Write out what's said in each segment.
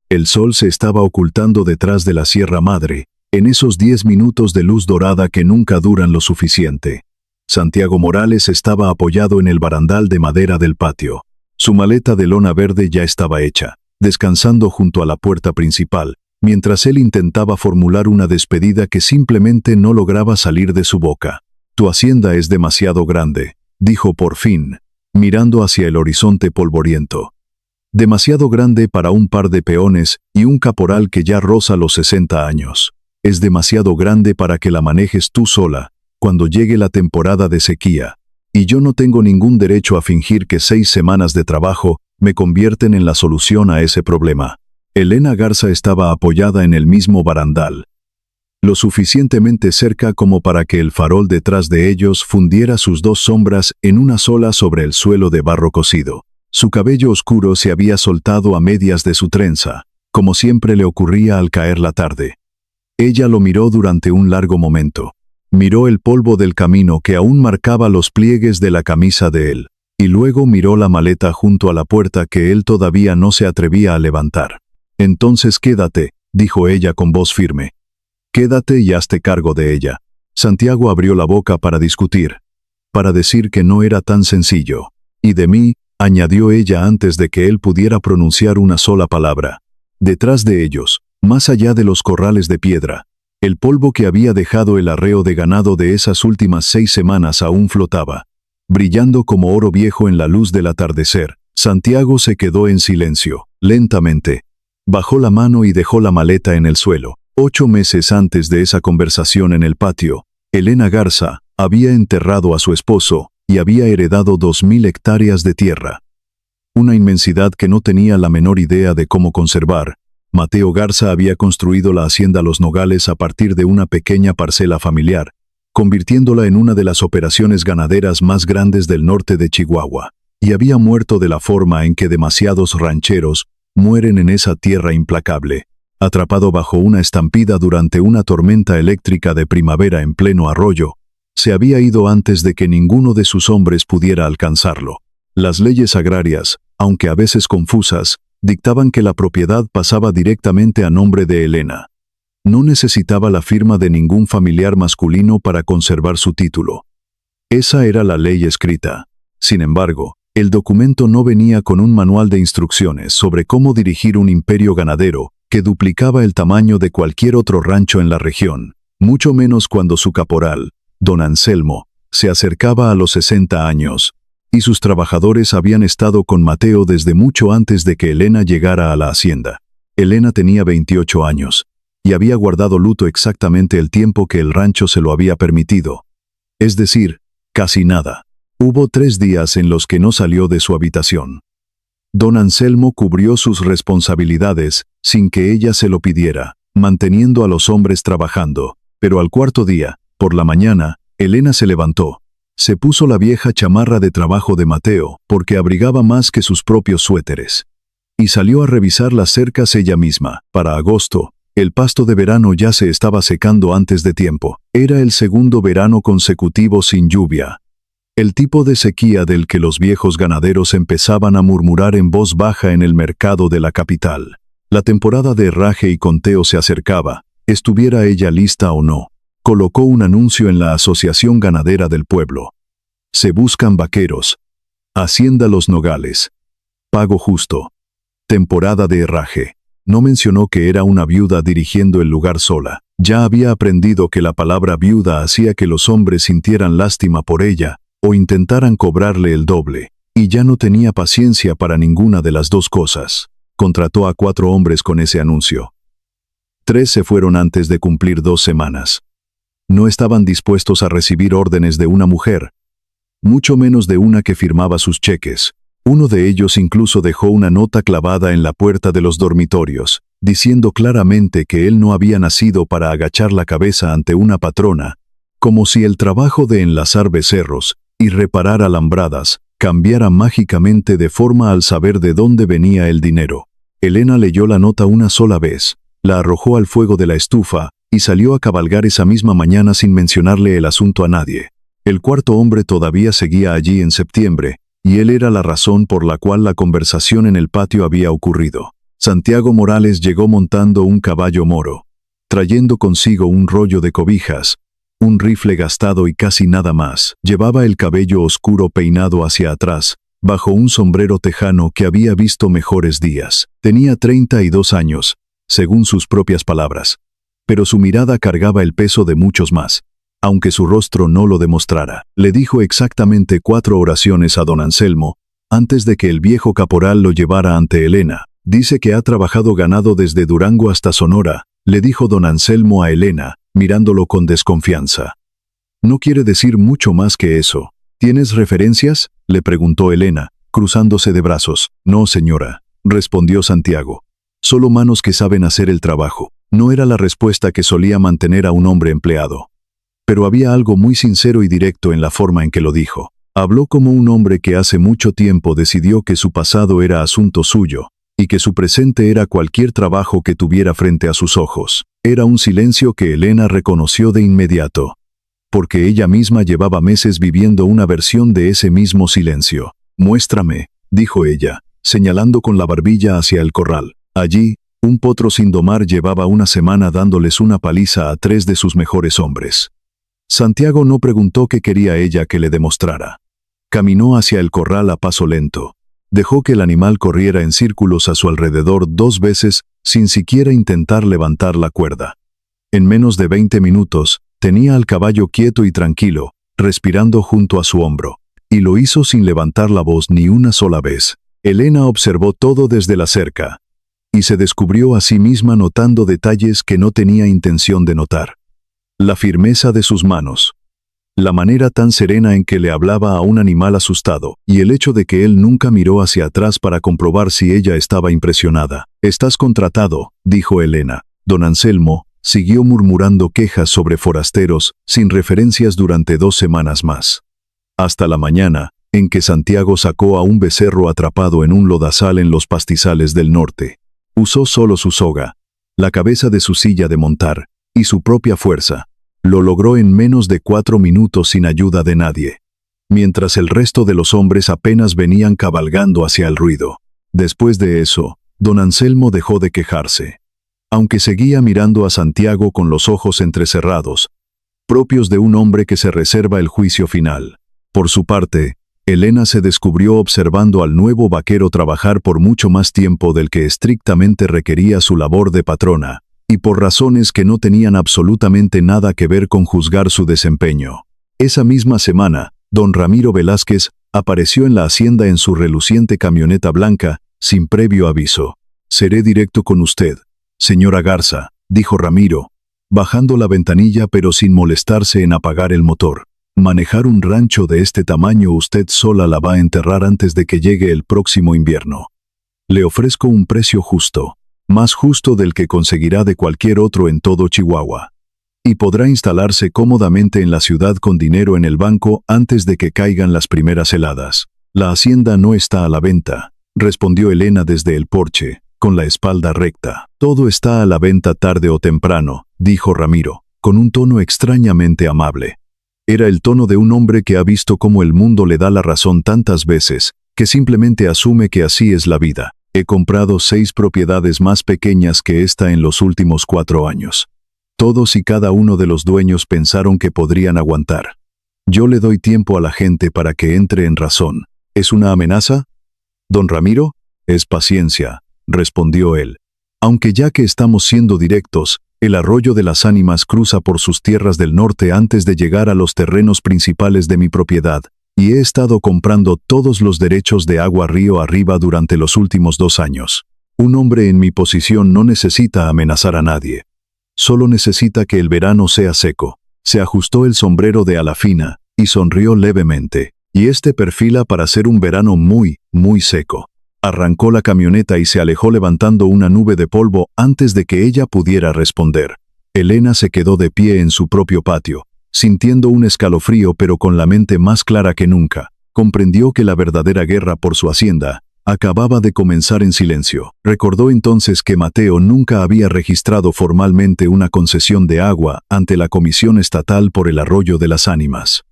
El sol se estaba ocultando detrás de la Sierra Madre, en esos 10 minutos de luz dorada que nunca duran lo suficiente. Santiago Morales estaba apoyado en el barandal de madera del patio. Su maleta de lona verde ya estaba hecha, descansando junto a la puerta principal, mientras él intentaba formular una despedida que simplemente no lograba salir de su boca. «Tu hacienda es demasiado grande», dijo por fin, mirando hacia el horizonte polvoriento. «Demasiado grande para un par de peones y un caporal que ya roza los 60 años. Es demasiado grande para que la manejes tú sola, cuando llegue la temporada de sequía. Y yo no tengo ningún derecho a fingir que 6 semanas de trabajo me convierten en la solución a ese problema». Elena Garza estaba apoyada en el mismo barandal, lo suficientemente cerca como para que el farol detrás de ellos fundiera sus 2 sombras en una sola sobre el suelo de barro cocido. Su cabello oscuro se había soltado a medias de su trenza, como siempre le ocurría al caer la tarde. Ella lo miró durante un largo momento. Miró el polvo del camino que aún marcaba los pliegues de la camisa de él, y luego miró la maleta junto a la puerta que él todavía no se atrevía a levantar. «Entonces quédate», dijo ella con voz firme. «Quédate y hazte cargo de ella». Santiago abrió la boca para discutir, para decir que no era tan sencillo. «Y de mí», añadió ella antes de que él pudiera pronunciar una sola palabra. Detrás de ellos, más allá de los corrales de piedra, el polvo que había dejado el arreo de ganado de esas últimas 6 semanas aún flotaba, brillando como oro viejo en la luz del atardecer. Santiago se quedó en silencio. Lentamente, bajó la mano y dejó la maleta en el suelo. 8 meses antes de esa conversación en el patio, Elena Garza había enterrado a su esposo y había heredado 2000 hectáreas de tierra. Una inmensidad que no tenía la menor idea de cómo conservar. Mateo Garza había construido la hacienda Los Nogales a partir de una pequeña parcela familiar, convirtiéndola en una de las operaciones ganaderas más grandes del norte de Chihuahua, y había muerto de la forma en que demasiados rancheros mueren en esa tierra implacable, atrapado bajo una estampida durante una tormenta eléctrica de primavera en pleno arroyo. Se había ido antes de que ninguno de sus hombres pudiera alcanzarlo. Las leyes agrarias, aunque a veces confusas, dictaban que la propiedad pasaba directamente a nombre de Elena. No necesitaba la firma de ningún familiar masculino para conservar su título. Esa era la ley escrita. Sin embargo, el documento no venía con un manual de instrucciones sobre cómo dirigir un imperio ganadero que duplicaba el tamaño de cualquier otro rancho en la región, mucho menos cuando su caporal, don Anselmo, se acercaba a los 60 años, y sus trabajadores habían estado con Mateo desde mucho antes de que Elena llegara a la hacienda. Elena tenía 28 años, y había guardado luto exactamente el tiempo que el rancho se lo había permitido. Es decir, casi nada. Hubo 3 días en los que no salió de su habitación. Don Anselmo cubrió sus responsabilidades sin que ella se lo pidiera, manteniendo a los hombres trabajando, pero al 4.º día, por la mañana, Elena se levantó. Se puso la vieja chamarra de trabajo de Mateo, porque abrigaba más que sus propios suéteres. Y salió a revisar las cercas ella misma. Para agosto, el pasto de verano ya se estaba secando antes de tiempo. Era el 2.º verano consecutivo sin lluvia. El tipo de sequía del que los viejos ganaderos empezaban a murmurar en voz baja en el mercado de la capital. La temporada de herraje y conteo se acercaba, estuviera ella lista o no. Colocó un anuncio en la Asociación Ganadera del pueblo. Se buscan vaqueros. Hacienda Los Nogales. Pago justo. Temporada de herraje. No mencionó que era una viuda dirigiendo el lugar sola. Ya había aprendido que la palabra viuda hacía que los hombres sintieran lástima por ella, o intentaran cobrarle el doble, y ya no tenía paciencia para ninguna de las 2 cosas. Contrató a 4 hombres con ese anuncio. 3 se fueron antes de cumplir 2 semanas. No estaban dispuestos a recibir órdenes de una mujer, mucho menos de una que firmaba sus cheques. Uno de ellos incluso dejó una nota clavada en la puerta de los dormitorios, diciendo claramente que él no había nacido para agachar la cabeza ante una patrona, como si el trabajo de enlazar becerros y reparar alambradas cambiara mágicamente de forma al saber de dónde venía el dinero. Elena leyó la nota una sola vez, la arrojó al fuego de la estufa y salió a cabalgar esa misma mañana sin mencionarle el asunto a nadie. El 4.º hombre todavía seguía allí en septiembre, y él era la razón por la cual la conversación en el patio había ocurrido. Santiago Morales llegó montando un caballo moro, trayendo consigo un rollo de cobijas, un rifle gastado y casi nada más. Llevaba el cabello oscuro peinado hacia atrás, bajo un sombrero tejano que había visto mejores días. Tenía 32 años, según sus propias palabras, pero su mirada cargaba el peso de muchos más, aunque su rostro no lo demostrara. Le dijo exactamente 4 oraciones a don Anselmo, antes de que el viejo caporal lo llevara ante Elena. Dice que ha trabajado ganado desde Durango hasta Sonora, le dijo don Anselmo a Elena, mirándolo con desconfianza. No quiere decir mucho más que eso. ¿Tienes referencias?, le preguntó Elena, cruzándose de brazos. No, señora, respondió Santiago. Solo manos que saben hacer el trabajo. No era la respuesta que solía mantener a un hombre empleado. Pero había algo muy sincero y directo en la forma en que lo dijo. Habló como un hombre que hace mucho tiempo decidió que su pasado era asunto suyo, y que su presente era cualquier trabajo que tuviera frente a sus ojos. Era un silencio que Elena reconoció de inmediato, porque ella misma llevaba meses viviendo una versión de ese mismo silencio. Muéstrame, dijo ella, señalando con la barbilla hacia el corral. Allí, un potro sin domar llevaba una semana dándoles una paliza a 3 de sus mejores hombres. Santiago no preguntó qué quería ella que le demostrara. Caminó hacia el corral a paso lento. Dejó que el animal corriera en círculos a su alrededor 2 veces sin siquiera intentar levantar la cuerda. En menos de 20 minutos, tenía al caballo quieto y tranquilo, respirando junto a su hombro, y lo hizo sin levantar la voz ni una sola vez. Elena observó todo desde la cerca, y se descubrió a sí misma notando detalles que no tenía intención de notar. La firmeza de sus manos, la manera tan serena en que le hablaba a un animal asustado, y el hecho de que él nunca miró hacia atrás para comprobar si ella estaba impresionada. «Estás contratado», dijo Elena. Don Anselmo siguió murmurando quejas sobre forasteros, sin referencias durante 2 semanas más. Hasta la mañana, en que Santiago sacó a un becerro atrapado en un lodazal en los pastizales del norte. Usó solo su soga, la cabeza de su silla de montar, y su propia fuerza. Lo logró en menos de 4 minutos sin ayuda de nadie, mientras el resto de los hombres apenas venían cabalgando hacia el ruido. Después de eso, don Anselmo dejó de quejarse, aunque seguía mirando a Santiago con los ojos entrecerrados, propios de un hombre que se reserva el juicio final. Por su parte, Elena se descubrió observando al nuevo vaquero trabajar por mucho más tiempo del que estrictamente requería su labor de patrona, y por razones que no tenían absolutamente nada que ver con juzgar su desempeño. Esa misma semana, don Ramiro Velázquez apareció en la hacienda en su reluciente camioneta blanca, sin previo aviso. «Seré directo con usted, señora Garza», dijo Ramiro, bajando la ventanilla pero sin molestarse en apagar el motor. «Manejar un rancho de este tamaño usted sola la va a enterrar antes de que llegue el próximo invierno. Le ofrezco un precio justo, más justo del que conseguirá de cualquier otro en todo Chihuahua. Y podrá instalarse cómodamente en la ciudad con dinero en el banco antes de que caigan las primeras heladas». «La hacienda no está a la venta», respondió Elena desde el porche, con la espalda recta. «Todo está a la venta tarde o temprano», dijo Ramiro, con un tono extrañamente amable. Era el tono de un hombre que ha visto cómo el mundo le da la razón tantas veces, que simplemente asume que así es la vida. «He comprado 6 propiedades más pequeñas que esta en los últimos 4 años. Todos y cada uno de los dueños pensaron que podrían aguantar. Yo le doy tiempo a la gente para que entre en razón. ¿Es una amenaza, don Ramiro?» «Es paciencia», respondió él. «Aunque ya que estamos siendo directos, el arroyo de las Ánimas cruza por sus tierras del norte antes de llegar a los terrenos principales de mi propiedad, y he estado comprando todos los derechos de agua río arriba durante los últimos 2 años. Un hombre en mi posición no necesita amenazar a nadie. Solo necesita que el verano sea seco». Se ajustó el sombrero de ala fina y sonrió levemente. «Y este perfila para ser un verano muy, muy seco». Arrancó la camioneta y se alejó levantando una nube de polvo antes de que ella pudiera responder. Elena se quedó de pie en su propio patio, sintiendo un escalofrío pero con la mente más clara que nunca. Comprendió que la verdadera guerra por su hacienda acababa de comenzar en silencio. Recordó entonces que Mateo nunca había registrado formalmente una concesión de agua ante la Comisión Estatal por el Arroyo de las Ánimas.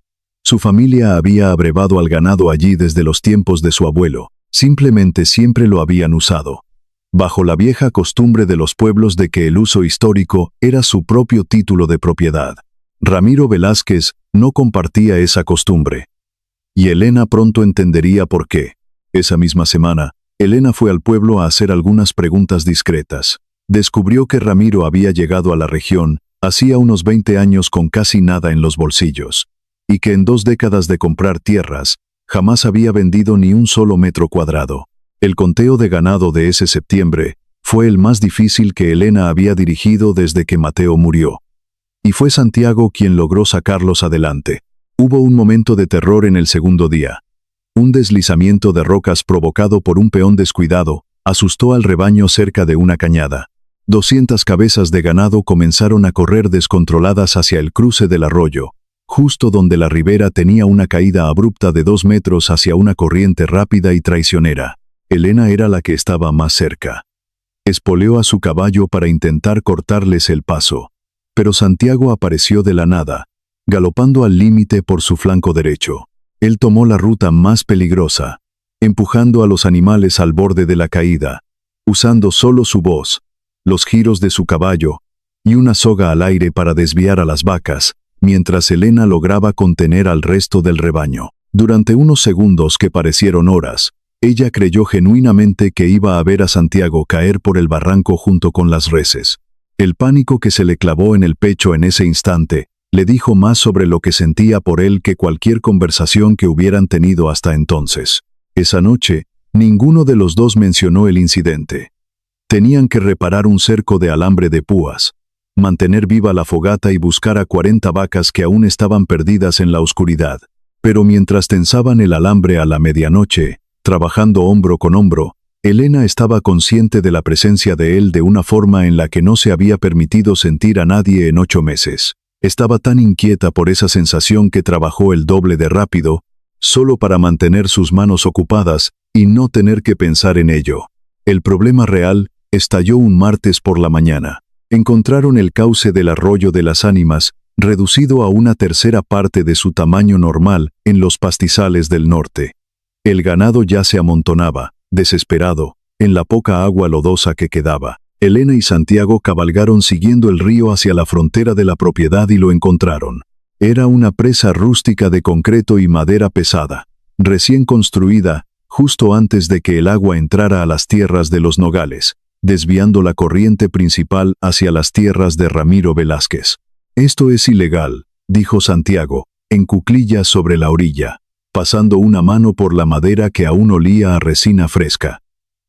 Su familia había abrevado al ganado allí desde los tiempos de su abuelo. Simplemente siempre lo habían usado. bajo la vieja costumbre de los pueblos de que el uso histórico era su propio título de propiedad. Ramiro Velázquez no compartía esa costumbre. Y Elena pronto entendería por qué. Esa misma semana, Elena fue al pueblo a hacer algunas preguntas discretas. Descubrió que Ramiro había llegado a la región hacía unos 20 años con casi nada en los bolsillos, y que en 2 décadas de comprar tierras, jamás había vendido ni un solo metro cuadrado. El conteo de ganado de ese septiembre fue el más difícil que Elena había dirigido desde que Mateo murió. Y fue Santiago quien logró sacarlos adelante. Hubo un momento de terror en el segundo día. Un deslizamiento de rocas provocado por un peón descuidado asustó al rebaño cerca de una cañada. 200 cabezas de ganado comenzaron a correr descontroladas hacia el cruce del arroyo, justo donde la ribera tenía una caída abrupta de 2 metros hacia una corriente rápida y traicionera. Elena era la que estaba más cerca. Espoleó a su caballo para intentar cortarles el paso, pero Santiago apareció de la nada, galopando al límite por su flanco derecho. Él tomó la ruta más peligrosa, empujando a los animales al borde de la caída, usando solo su voz, los giros de su caballo y una soga al aire para desviar a las vacas, mientras Elena lograba contener al resto del rebaño. Durante unos segundos que parecieron horas, ella creyó genuinamente que iba a ver a Santiago caer por el barranco junto con las reses. El pánico que se le clavó en el pecho en ese instante le dijo más sobre lo que sentía por él que cualquier conversación que hubieran tenido hasta entonces. Esa noche, ninguno de los dos mencionó el incidente. Tenían que reparar un cerco de alambre de púas, mantener viva la fogata y buscar a 40 vacas que aún estaban perdidas en la oscuridad. Pero mientras tensaban el alambre a la medianoche, trabajando hombro con hombro, Elena estaba consciente de la presencia de él de una forma en la que no se había permitido sentir a nadie en 8 meses. Estaba tan inquieta por esa sensación que trabajó el doble de rápido, solo para mantener sus manos ocupadas y no tener que pensar en ello. El problema real estalló un martes por la mañana. Encontraron el cauce del arroyo de las Ánimas, reducido a una tercera parte de su tamaño normal, en los pastizales del norte. El ganado ya se amontonaba, desesperado, en la poca agua lodosa que quedaba. Elena y Santiago cabalgaron siguiendo el río hacia la frontera de la propiedad y lo encontraron. Era una presa rústica de concreto y madera pesada, recién construida, justo antes de que el agua entrara a las tierras de los Nogales, desviando la corriente principal hacia las tierras de Ramiro Velázquez. «Esto es ilegal», dijo Santiago, en cuclillas sobre la orilla, pasando una mano por la madera que aún olía a resina fresca.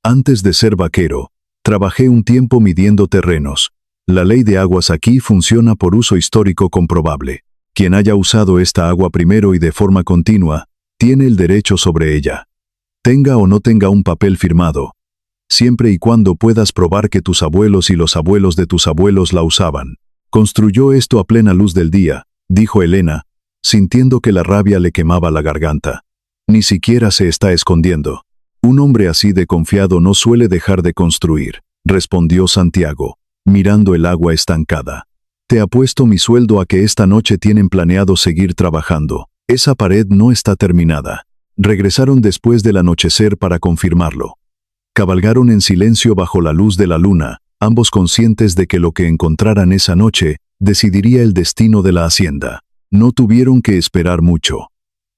«Antes de ser vaquero, trabajé un tiempo midiendo terrenos. La ley de aguas aquí funciona por uso histórico comprobable. Quien haya usado esta agua primero y de forma continua, tiene el derecho sobre ella. Tenga o no tenga un papel firmado, siempre y cuando puedas probar que tus abuelos y los abuelos de tus abuelos la usaban». «Construyó esto a plena luz del día», dijo Elena, sintiendo que la rabia le quemaba la garganta. «Ni siquiera se está escondiendo. Un hombre así de confiado no suele dejar de construir», respondió Santiago, mirando el agua estancada. «Te apuesto mi sueldo a que esta noche tienen planeado seguir trabajando. Esa pared no está terminada». Regresaron después del anochecer para confirmarlo. Cabalgaron en silencio bajo la luz de la luna, ambos conscientes de que lo que encontraran esa noche decidiría el destino de la hacienda. No tuvieron que esperar mucho.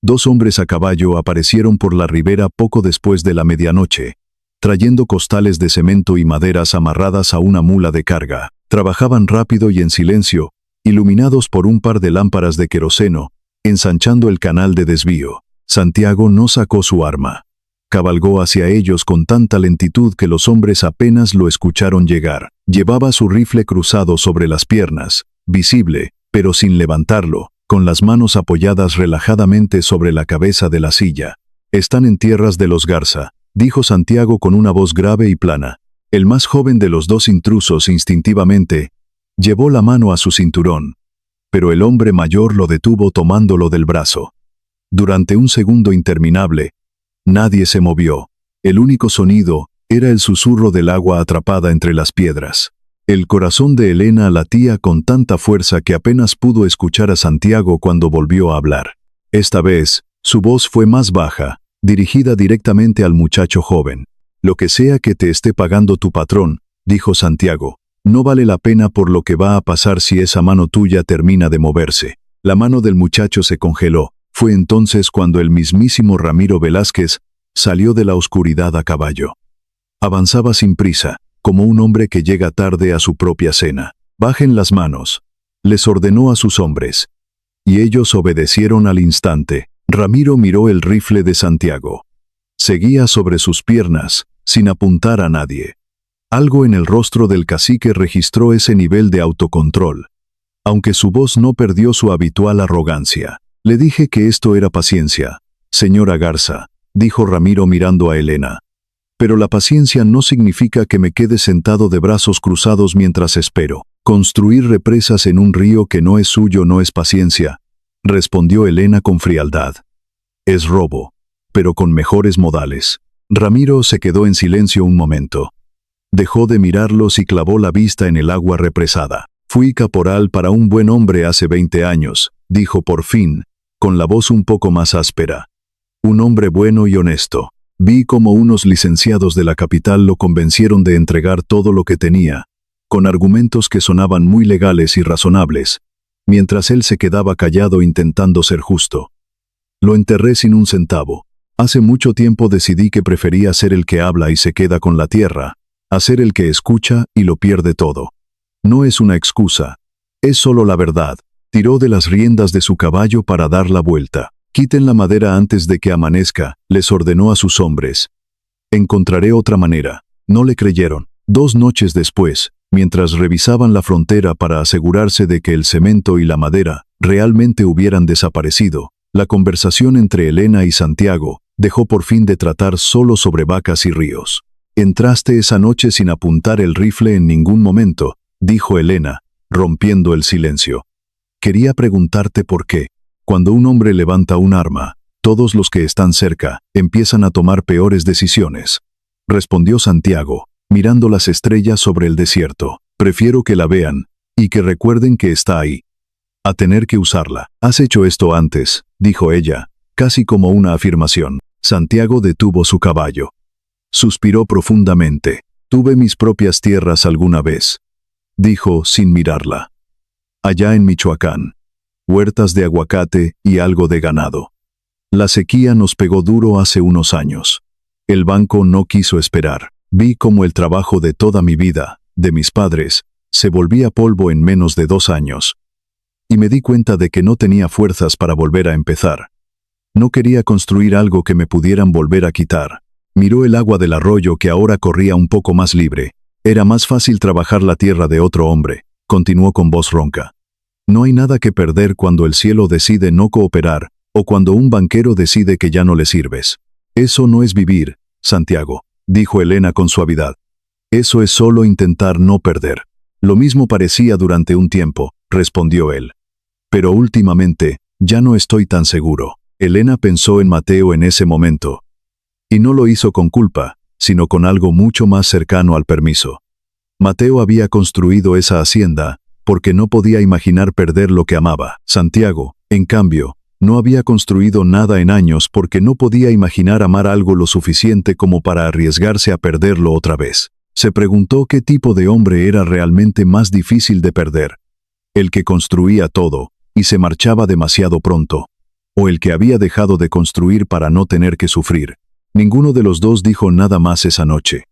2 hombres a caballo aparecieron por la ribera poco después de la medianoche, trayendo costales de cemento y maderas amarradas a una mula de carga. Trabajaban rápido y en silencio, iluminados por un par de lámparas de queroseno, ensanchando el canal de desvío. Santiago no sacó su arma. Cabalgó hacia ellos con tanta lentitud que los hombres apenas lo escucharon llegar. Llevaba su rifle cruzado sobre las piernas, visible, pero sin levantarlo, con las manos apoyadas relajadamente sobre la cabeza de la silla. «Están en tierras de los Garza», dijo Santiago con una voz grave y plana. El más joven de los 2 intrusos instintivamente llevó la mano a su cinturón, pero el hombre mayor lo detuvo tomándolo del brazo. Durante un segundo interminable, nadie se movió. El único sonido era el susurro del agua atrapada entre las piedras. El corazón de Elena latía con tanta fuerza que apenas pudo escuchar a Santiago cuando volvió a hablar. Esta vez, su voz fue más baja, dirigida directamente al muchacho joven. Lo que sea que te esté pagando tu patrón, dijo Santiago, no vale la pena por lo que va a pasar si esa mano tuya termina de moverse. La mano del muchacho se congeló. Fue entonces cuando el mismísimo Ramiro Velázquez salió de la oscuridad a caballo. Avanzaba sin prisa, como un hombre que llega tarde a su propia cena. Bajen las manos, les ordenó a sus hombres. Y ellos obedecieron al instante. Ramiro miró el rifle de Santiago. Seguía sobre sus piernas, sin apuntar a nadie. Algo en el rostro del cacique registró ese nivel de autocontrol. Aunque su voz no perdió su habitual arrogancia. Le dije que esto era paciencia. Señora Garza, dijo Ramiro mirando a Elena. Pero la paciencia no significa que me quede sentado de brazos cruzados mientras espero. Construir represas en un río que no es suyo no es paciencia, respondió Elena con frialdad. Es robo, pero con mejores modales. Ramiro se quedó en silencio un momento. Dejó de mirarlos y clavó la vista en el agua represada. Fui caporal para un buen hombre hace 20 años, dijo por fin, con la voz un poco más áspera. Un hombre bueno y honesto. Vi cómo unos licenciados de la capital lo convencieron de entregar todo lo que tenía, con argumentos que sonaban muy legales y razonables, mientras él se quedaba callado intentando ser justo. Lo enterré sin un centavo. Hace mucho tiempo decidí que prefería ser el que habla y se queda con la tierra, a ser el que escucha y lo pierde todo. No es una excusa, es solo la verdad. Tiró de las riendas de su caballo para dar la vuelta. Quiten la madera antes de que amanezca, les ordenó a sus hombres. Encontraré otra manera. No le creyeron. 2 noches después, mientras revisaban la frontera para asegurarse de que el cemento y la madera realmente hubieran desaparecido, la conversación entre Elena y Santiago dejó por fin de tratar solo sobre vacas y ríos. Entraste esa noche sin apuntar el rifle en ningún momento, dijo Elena, rompiendo el silencio. Quería preguntarte por qué. Cuando un hombre levanta un arma, todos los que están cerca empiezan a tomar peores decisiones. Respondió Santiago, mirando las estrellas sobre el desierto. Prefiero que la vean, y que recuerden que está ahí. A tener que usarla. Has hecho esto antes, dijo ella, casi como una afirmación. Santiago detuvo su caballo. Suspiró profundamente. Tuve mis propias tierras alguna vez, dijo sin mirarla. Allá en Michoacán. Huertas de aguacate y algo de ganado. La sequía nos pegó duro hace unos años. El banco no quiso esperar. Vi cómo el trabajo de toda mi vida, de mis padres, se volvía polvo en menos de 2 años. Y me di cuenta de que no tenía fuerzas para volver a empezar. No quería construir algo que me pudieran volver a quitar. Miró el agua del arroyo que ahora corría un poco más libre. Era más fácil trabajar la tierra de otro hombre, continuó con voz ronca. No hay nada que perder cuando el cielo decide no cooperar, o cuando un banquero decide que ya no le sirves. Eso no es vivir, Santiago, dijo Elena con suavidad. Eso es solo intentar no perder. Lo mismo parecía durante un tiempo, respondió él. Pero últimamente, ya no estoy tan seguro. Elena pensó en Mateo en ese momento. Y no lo hizo con culpa, sino con algo mucho más cercano al permiso. Mateo había construido esa hacienda, porque no podía imaginar perder lo que amaba. Santiago, en cambio, no había construido nada en años porque no podía imaginar amar algo lo suficiente como para arriesgarse a perderlo otra vez. Se preguntó qué tipo de hombre era realmente más difícil de perder. El que construía todo, y se marchaba demasiado pronto, o el que había dejado de construir para no tener que sufrir. Ninguno de los dos dijo nada más esa noche.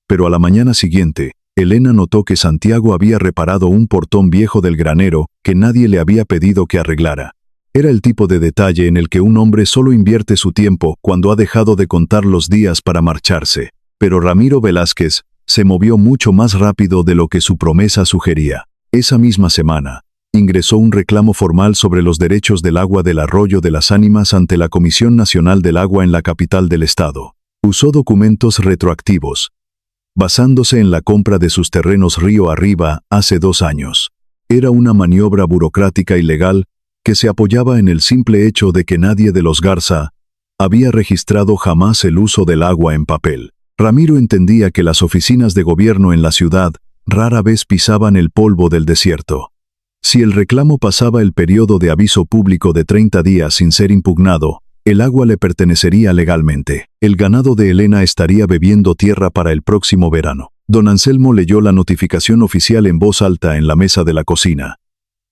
Pero a la mañana siguiente, Elena notó que Santiago había reparado un portón viejo del granero que nadie le había pedido que arreglara. Era el tipo de detalle en el que un hombre solo invierte su tiempo cuando ha dejado de contar los días para marcharse. Pero Ramiro Velázquez se movió mucho más rápido de lo que su promesa sugería. Esa misma semana, ingresó un reclamo formal sobre los derechos del agua del Arroyo de las Ánimas ante la Comisión Nacional del Agua en la capital del estado. Usó documentos retroactivos, basándose en la compra de sus terrenos río arriba hace 2 años. Era una maniobra burocrática y legal que se apoyaba en el simple hecho de que nadie de los Garza había registrado jamás el uso del agua en papel. Ramiro entendía que las oficinas de gobierno en la ciudad rara vez pisaban el polvo del desierto. Si el reclamo pasaba el periodo de aviso público de 30 días sin ser impugnado, El agua le pertenecería legalmente. El ganado de Elena estaría bebiendo tierra para el próximo verano. Don Anselmo leyó la notificación oficial en voz alta en la mesa de la cocina.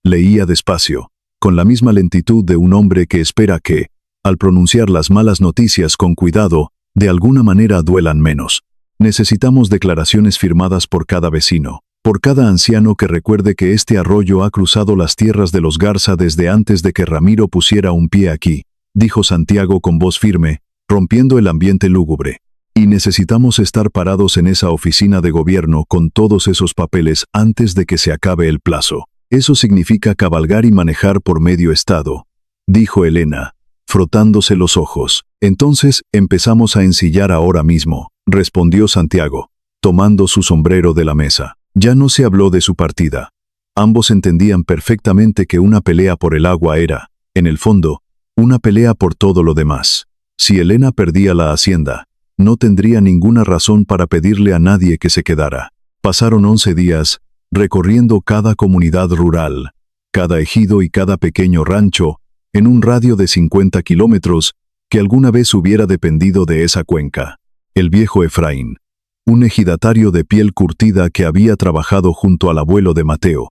Leía despacio, con la misma lentitud de un hombre que espera que, al pronunciar las malas noticias con cuidado, de alguna manera duelan menos. Necesitamos declaraciones firmadas por cada vecino, por cada anciano que recuerde que este arroyo ha cruzado las tierras de los Garza desde antes de que Ramiro pusiera un pie aquí, dijo Santiago con voz firme, rompiendo el ambiente lúgubre. Y necesitamos estar parados en esa oficina de gobierno con todos esos papeles antes de que se acabe el plazo. Eso significa cabalgar y manejar por medio estado, dijo Elena, frotándose los ojos. Entonces empezamos a ensillar ahora mismo, respondió Santiago, tomando su sombrero de la mesa. Ya no se habló de su partida. Ambos entendían perfectamente que una pelea por el agua era, en el fondo, una pelea por todo lo demás. Si Elena perdía la hacienda, no tendría ninguna razón para pedirle a nadie que se quedara. Pasaron 11 días, recorriendo cada comunidad rural, cada ejido y cada pequeño rancho, en un radio de 50 kilómetros, que alguna vez hubiera dependido de esa cuenca. El viejo Efraín, un ejidatario de piel curtida que había trabajado junto al abuelo de Mateo,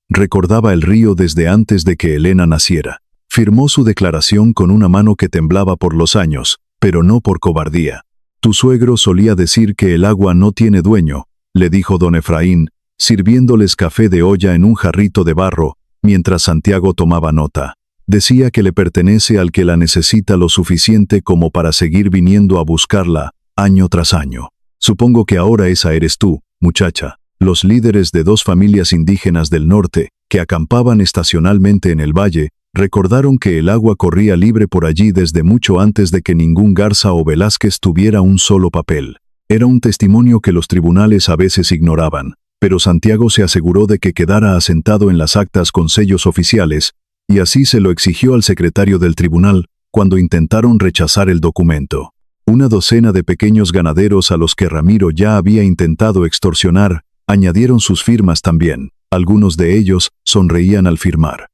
recordaba el río desde antes de que Elena naciera. Firmó su declaración con una mano que temblaba por los años, pero no por cobardía. Tu suegro solía decir que el agua no tiene dueño, le dijo don Efraín, sirviéndoles café de olla en un jarrito de barro, mientras Santiago tomaba nota. Decía que le pertenece al que la necesita lo suficiente como para seguir viniendo a buscarla, año tras año. Supongo que ahora esa eres tú, muchacha. Los líderes de 2 familias indígenas del norte, que acampaban estacionalmente en el valle, recordaron que el agua corría libre por allí desde mucho antes de que ningún Garza o Velázquez tuviera un solo papel. Era un testimonio que los tribunales a veces ignoraban, pero Santiago se aseguró de que quedara asentado en las actas con sellos oficiales, y así se lo exigió al secretario del tribunal, cuando intentaron rechazar el documento. Una docena de pequeños ganaderos a los que Ramiro ya había intentado extorsionar, añadieron sus firmas también. Algunos de ellos sonreían al firmar,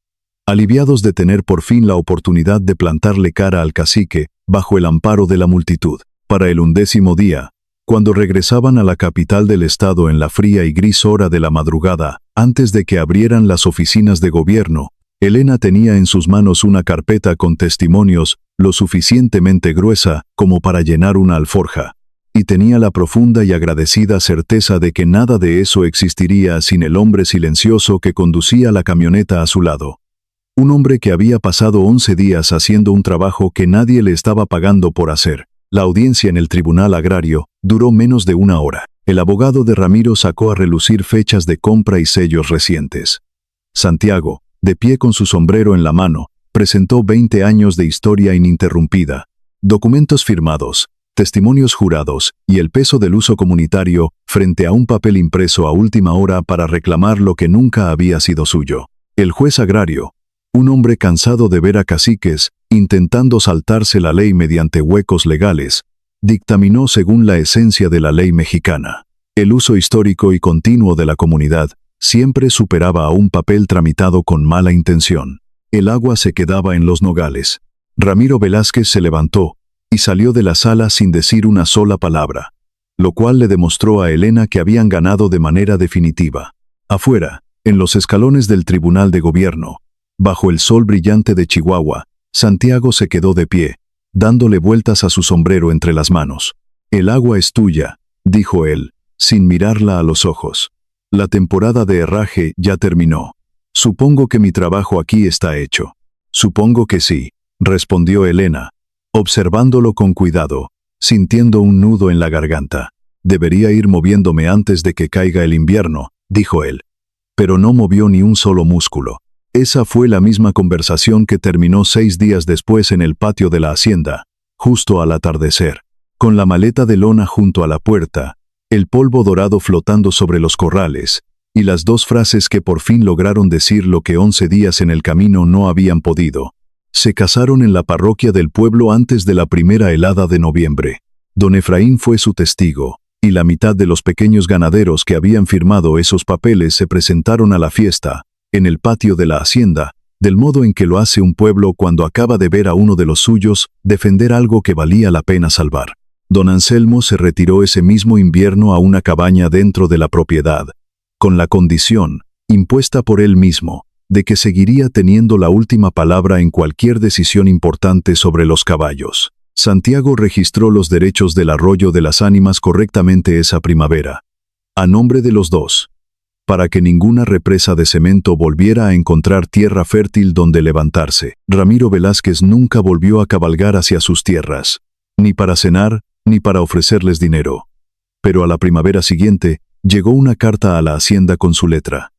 aliviados de tener por fin la oportunidad de plantarle cara al cacique, bajo el amparo de la multitud. Para el 11º día, cuando regresaban a la capital del estado en la fría y gris hora de la madrugada, antes de que abrieran las oficinas de gobierno, Elena tenía en sus manos una carpeta con testimonios, lo suficientemente gruesa como para llenar una alforja, y tenía la profunda y agradecida certeza de que nada de eso existiría sin el hombre silencioso que conducía la camioneta a su lado. Un hombre que había pasado 11 días haciendo un trabajo que nadie le estaba pagando por hacer. La audiencia en el tribunal agrario duró menos de 1 hora. El abogado de Ramiro sacó a relucir fechas de compra y sellos recientes. Santiago, de pie con su sombrero en la mano, presentó 20 años de historia ininterrumpida, documentos firmados, testimonios jurados y el peso del uso comunitario frente a un papel impreso a última hora para reclamar lo que nunca había sido suyo. El juez agrario, un hombre cansado de ver a caciques intentando saltarse la ley mediante huecos legales, dictaminó según la esencia de la ley mexicana. El uso histórico y continuo de la comunidad siempre superaba a un papel tramitado con mala intención. El agua se quedaba en los nogales. Ramiro Velázquez se levantó y salió de la sala sin decir una sola palabra, lo cual le demostró a Elena que habían ganado de manera definitiva. Afuera, en los escalones del Tribunal de Gobierno, bajo el sol brillante de Chihuahua, Santiago se quedó de pie, dándole vueltas a su sombrero entre las manos. El agua es tuya, dijo él, sin mirarla a los ojos. La temporada de herraje ya terminó. Supongo que mi trabajo aquí está hecho. Supongo que sí, respondió Elena, observándolo con cuidado, sintiendo un nudo en la garganta. Debería ir moviéndome antes de que caiga el invierno, dijo él. Pero no movió ni un solo músculo. Esa fue la misma conversación que terminó 6 días después en el patio de la hacienda, justo al atardecer, con la maleta de lona junto a la puerta, el polvo dorado flotando sobre los corrales, y las 2 frases que por fin lograron decir lo que 11 días en el camino no habían podido. Se casaron en la parroquia del pueblo antes de la primera helada de noviembre. Don Efraín fue su testigo, y la mitad de los pequeños ganaderos que habían firmado esos papeles se presentaron a la fiesta, en el patio de la hacienda, del modo en que lo hace un pueblo cuando acaba de ver a uno de los suyos defender algo que valía la pena salvar. Don Anselmo se retiró ese mismo invierno a una cabaña dentro de la propiedad, con la condición, impuesta por él mismo, de que seguiría teniendo la última palabra en cualquier decisión importante sobre los caballos. Santiago registró los derechos del Arroyo de las Ánimas correctamente esa primavera, a nombre de los dos, para que ninguna represa de cemento volviera a encontrar tierra fértil donde levantarse. Ramiro Velázquez nunca volvió a cabalgar hacia sus tierras, ni para cenar, ni para ofrecerles dinero. Pero a la primavera siguiente, llegó una carta a la hacienda con su letra.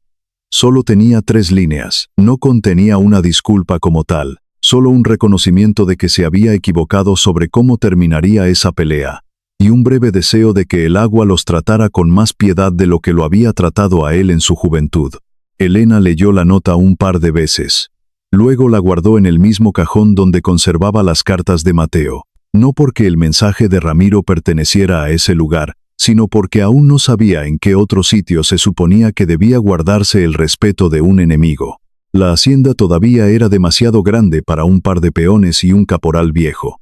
Solo tenía 3 líneas, no contenía una disculpa como tal, solo un reconocimiento de que se había equivocado sobre cómo terminaría esa pelea, y un breve deseo de que el agua los tratara con más piedad de lo que lo había tratado a él en su juventud. Elena leyó la nota un par de veces. Luego la guardó en el mismo cajón donde conservaba las cartas de Mateo, no porque el mensaje de Ramiro perteneciera a ese lugar, sino porque aún no sabía en qué otro sitio se suponía que debía guardarse el respeto de un enemigo. La hacienda todavía era demasiado grande para un par de peones y un caporal viejo,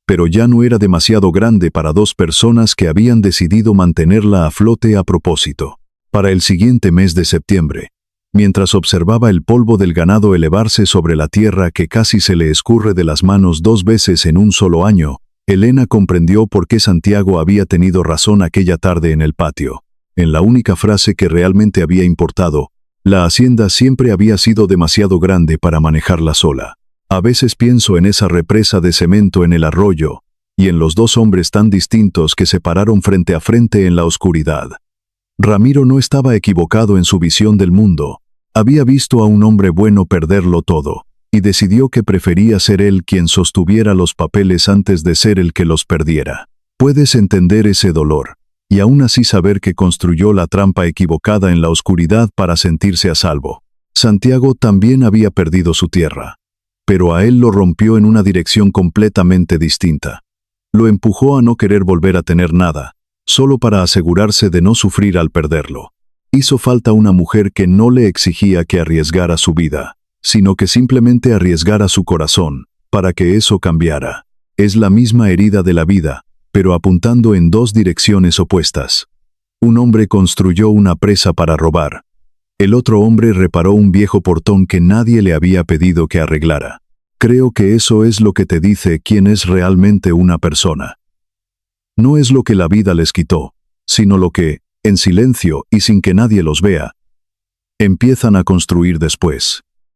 pero ya no era demasiado grande para 2 personas que habían decidido mantenerla a flote a propósito. Para el siguiente mes de septiembre, mientras observaba el polvo del ganado elevarse sobre la tierra que casi se le escurre de las manos 2 veces en un solo año, Elena comprendió por qué Santiago había tenido razón aquella tarde en el patio. En la única frase que realmente había importado, la hacienda siempre había sido demasiado grande para manejarla sola. A veces pienso en esa represa de cemento en el arroyo, y en los 2 hombres tan distintos que se pararon frente a frente en la oscuridad. Ramiro no estaba equivocado en su visión del mundo. Había visto a un hombre bueno perderlo todo, y decidió que prefería ser él quien sostuviera los papeles antes de ser el que los perdiera. Puedes entender ese dolor, y aún así saber que construyó la trampa equivocada en la oscuridad para sentirse a salvo. Santiago también había perdido su tierra, pero a él lo rompió en una dirección completamente distinta. Lo empujó a no querer volver a tener nada, solo para asegurarse de no sufrir al perderlo. Hizo falta una mujer que no le exigía que arriesgara su vida, sino que simplemente arriesgara su corazón, para que eso cambiara. Es la misma herida de la vida, pero apuntando en 2 direcciones opuestas. Un hombre construyó una presa para robar. El otro hombre reparó un viejo portón que nadie le había pedido que arreglara. Creo que eso es lo que te dice quién es realmente una persona. No es lo que la vida les quitó, sino lo que, en silencio y sin que nadie los vea, empiezan a construir después.